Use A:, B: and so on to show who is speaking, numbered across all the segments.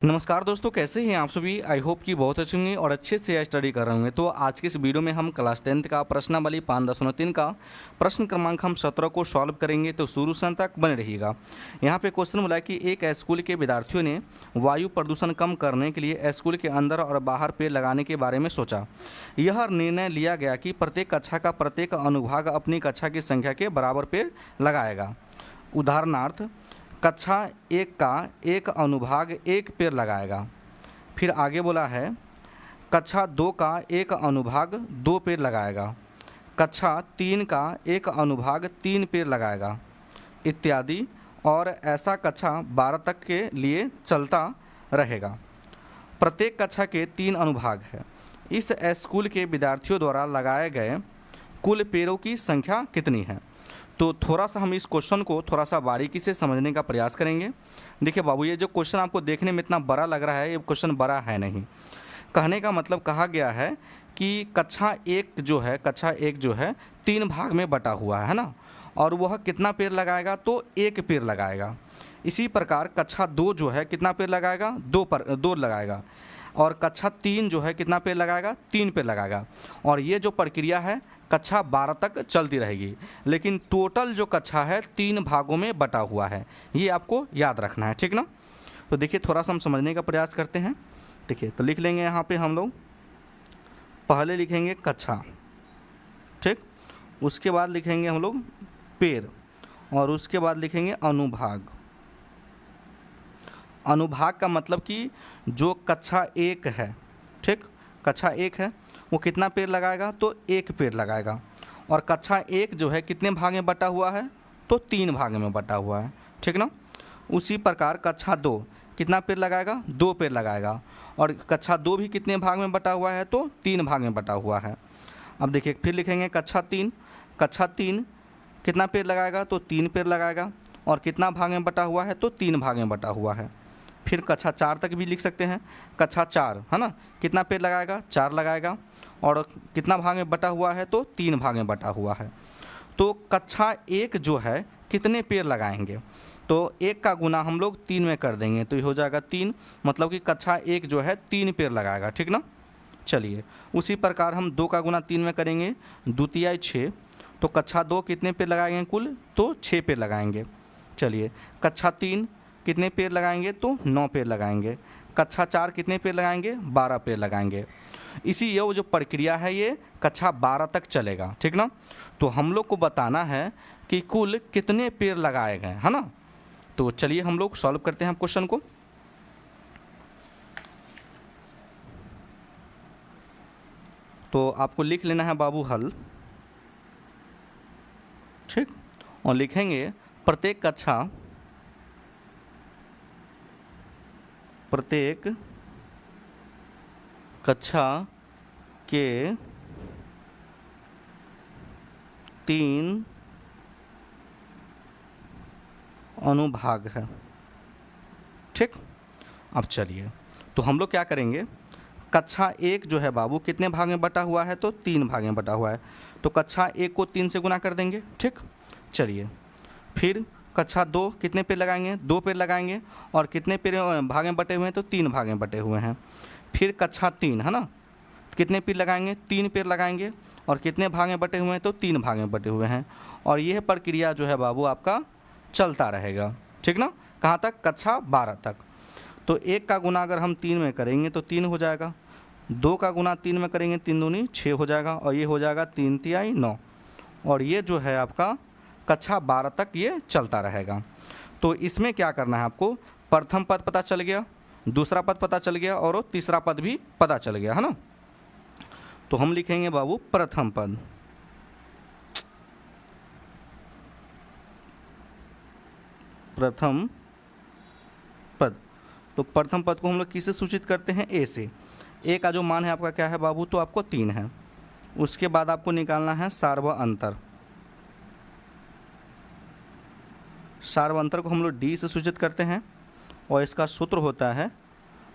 A: नमस्कार दोस्तों, कैसे हैं आप सभी। आई होप कि बहुत अच्छे होंगे और अच्छे से स्टडी कर रहे होंगे। तो आज के इस वीडियो में हम क्लास 10th का प्रश्नावली 5.3 का प्रश्न क्रमांक हम 17 को सॉल्व करेंगे। तो शुरू से अंत तक बने रहिएगा। यहाँ पे क्वेश्चन बोला कि एक स्कूल के विद्यार्थियों ने वायु प्रदूषण कम करने के लिए स्कूल के अंदर और बाहर पेड़ लगाने के बारे में सोचा। यह निर्णय लिया गया कि प्रत्येक कक्षा का प्रत्येक अनुभाग अपनी कक्षा की संख्या के बराबर पेड़ लगाएगा। उदाहरणार्थ, कक्षा 1 का एक अनुभाग एक पेड़ लगाएगा। फिर आगे बोला है कक्षा 2 का एक अनुभाग 2 पेड़ लगाएगा। कक्षा 3 का एक अनुभाग 3 पेड़ लगाएगा इत्यादि। और ऐसा कक्षा 12 तक के लिए चलता रहेगा। प्रत्येक कक्षा के 3 अनुभाग है। इस स्कूल के विद्यार्थियों द्वारा लगाए गए कुल पेड़ों की संख्या कितनी है। तो थोड़ा सा हम इस क्वेश्चन को थोड़ा सा बारीकी से समझने का प्रयास करेंगे। देखिए बाबू, ये जो क्वेश्चन आपको देखने में इतना बड़ा लग रहा है, ये क्वेश्चन बड़ा है नहीं। कहने का मतलब कहा गया है कि कक्षा 1 जो है 3 भाग में बटा हुआ है ना, और वह कितना पेड़ लगाएगा, तो 1 पेड़ लगाएगा। इसी प्रकार कक्षा 2 जो है कितना पेड़ लगाएगा, 2 लगाएगा। और कक्षा 3 जो है कितना पेड़ लगाएगा, 3 पेड़ लगाएगा। और ये जो प्रक्रिया है कक्षा 12 तक चलती रहेगी। लेकिन टोटल जो कक्षा है 3 भागों में बटा हुआ है, ये आपको याद रखना है, ठीक ना। तो देखिए थोड़ा सा हम समझने का प्रयास करते हैं। देखिए तो लिख लेंगे यहाँ पे हम लोग, पहले लिखेंगे कक्षा, ठीक। उसके बाद लिखेंगे हम लोग पेड़, और उसके बाद लिखेंगे अनुभाग। अनुभाग का मतलब कि जो कक्षा 1 है, ठीक, कक्षा 1 है वो कितना पेड़ लगाएगा, तो 1 पेड़ लगाएगा। और कक्षा 1 जो है कितने भाग में बटा हुआ है, तो 3 भाग में बटा हुआ है, ठीक ना। उसी प्रकार कक्षा 2 कितना पेड़ लगाएगा, 2 पेड़ लगाएगा। और कक्षा 2 भी कितने भाग में बटा हुआ है, तो 3 भाग में बटा हुआ है। अब देखिए फिर लिखेंगे कक्षा 3। कक्षा 3 कितना पेड़ लगाएगा, तो 3 पेड़ लगाएगा। और कितना भाग में बटा हुआ है, तो 3 भाग में बटा हुआ है। फिर कक्षा 4 तक भी लिख सकते हैं। कक्षा 4 है ना, कितना पेड़ लगाएगा, 4 लगाएगा। और कितना भाग में बटा हुआ है, तो 3 भाग में बटा हुआ है। तो कक्षा 1 जो है कितने पेड़ लगाएंगे, तो 1 का गुना हम लोग 3 में कर देंगे, तो ये हो जाएगा 3। मतलब कि कक्षा 1 जो है 3 पेड़ लगाएगा, ठीक ना। चलिए उसी प्रकार हम 2 का गुना 3 में करेंगे, 2 तिहाई 6। तो कक्षा 2 कितने पेड़ लगाएंगे कुल, तो 6 पेड़ लगाएंगे। चलिए कक्षा 3 कितने पेड़ लगाएंगे, तो 9 पेड़ लगाएंगे। कक्षा 4 कितने पेड़ लगाएंगे, 12 पेड़ लगाएंगे। ये जो प्रक्रिया है ये कक्षा 12 तक चलेगा, ठीक ना। तो हम लोग को बताना है कि कुल कितने पेड़ लगाए गए, है ना। तो चलिए हम लोग सॉल्व करते हैं क्वेश्चन को। तो आपको लिख लेना है बाबू हल, ठीक। और लिखेंगे प्रत्येक कक्षा के 3 अनुभाग है, ठीक। अब चलिए तो हम लोग क्या करेंगे, कक्षा 1 जो है बाबू कितने भाग में बटा हुआ है, तो 3 भाग में बटा हुआ है। तो कक्षा 1 को 3 से गुना कर देंगे, ठीक। चलिए फिर कक्षा 2 कितने पेड़ लगाएंगे, 2 पेड़ लगाएंगे। और कितने पेड़ भाग में बटे हुए हैं, तो 3 भाग में बटे हुए हैं। फिर कक्षा 3 है ना, कितने पेड़ लगाएंगे, 3 पेड़ लगाएंगे। और कितने भाग में बटे हुए हैं, तो 3 भाग में बटे हुए हैं। और यह प्रक्रिया जो है बाबू आपका चलता रहेगा, ठीक ना। कहाँ तक, कक्षा 12 तक। तो 1 का गुना अगर हम 3 में करेंगे तो 3 हो जाएगा। 2 का गुना 3 में करेंगे, 3 दूनी 6 हो जाएगा। और ये हो जाएगा 3 तिहाई 9। और ये जो है आपका कक्षा 12 तक ये चलता रहेगा। तो इसमें क्या करना है आपको, प्रथम पद पता चल गया, दूसरा पद पता चल गया, और तीसरा पद भी पता चल गया, है ना। तो हम लिखेंगे बाबू प्रथम पद। प्रथम पद, तो प्रथम पद को हम लोग किससे सूचित करते हैं, ए से। ए का जो मान है आपका क्या है बाबू, तो आपको 3 है। उसके बाद आपको निकालना है सार्वअंतर। सार्वअंतर को हम लोग डी से सूचित करते हैं। और इसका सूत्र होता है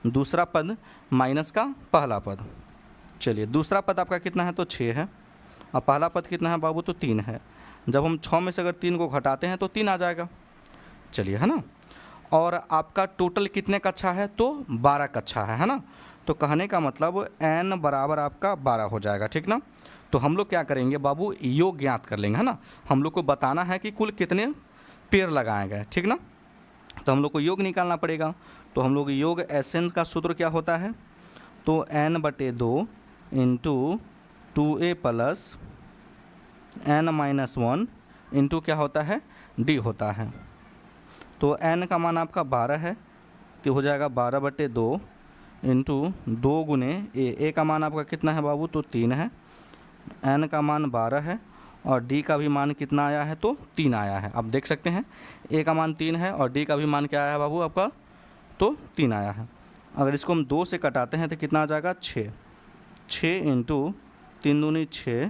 A: दूसरा पद माइनस का पहला पद। चलिए दूसरा पद आपका कितना है, तो 6 है। और पहला पद कितना है बाबू, तो 3 है। जब हम 6 में से अगर 3 को घटाते हैं तो 3 आ जाएगा। चलिए, है ना। और आपका टोटल कितने कक्षा है, तो 12 कक्षा है ना। तो कहने का मतलब n बराबर आपका 12 हो जाएगा, ठीक ना। तो हम लोग क्या करेंगे बाबू, योग ज्ञात कर लेंगे, है ना। हम लोग को बताना है कि कुल कितने पेड़ लगाए गए, ठीक ना। तो हम लोग को योग निकालना पड़ेगा। तो हम लोग योग एसएन का सूत्र क्या होता है, तो n/2 into 2a plus n-1 into क्या होता है, d होता है। तो n का मान आपका 12 है, तो हो जाएगा 12/2 इंटू 2 गुने a का मान आपका कितना है बाबू, तो 3 है। n का मान 12 है और d का भी मान कितना आया है, तो 3 आया है। आप देख सकते हैं a का मान 3 है और d का भी मान क्या आया है बाबू आपका, तो 3 आया है। अगर इसको हम 2 से कटाते हैं तो कितना आ जाएगा, 6 इंटू 3 दूनी 6,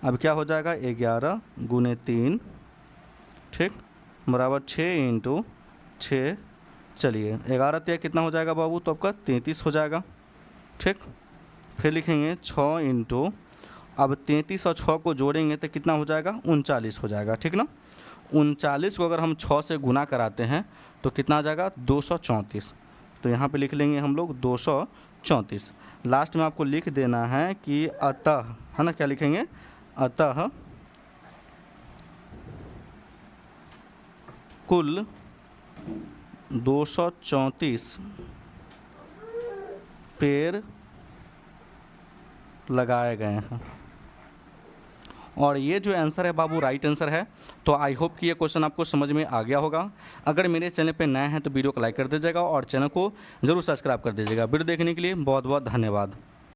A: अब क्या हो जाएगा 11 गुने 3, ठीक, बराबर 6 इंटू 6, चलिए 11 तिया कितना हो जाएगा बाबू, तो आपका 33 हो जाएगा, ठीक। फिर लिखेंगे 6 इंटू, अब 33 और 6 को जोड़ेंगे तो कितना हो जाएगा, 39 हो जाएगा, ठीक ना। 39 को अगर हम 6 से गुना कराते हैं तो कितना आ जाएगा, 234। तो यहाँ पे लिख लेंगे हम लोग 234। लास्ट में आपको लिख देना है कि अतः, है ना, क्या लिखेंगे, अतः कुल 234 पेड़ लगाए गए हैं। और ये जो आंसर है बाबू राइट आंसर है। तो आई होप कि ये क्वेश्चन आपको समझ में आ गया होगा। अगर मेरे चैनल पे नए हैं तो वीडियो को लाइक कर दीजिएगा और चैनल को ज़रूर सब्सक्राइब कर दीजिएगा। वीडियो देखने के लिए बहुत बहुत धन्यवाद।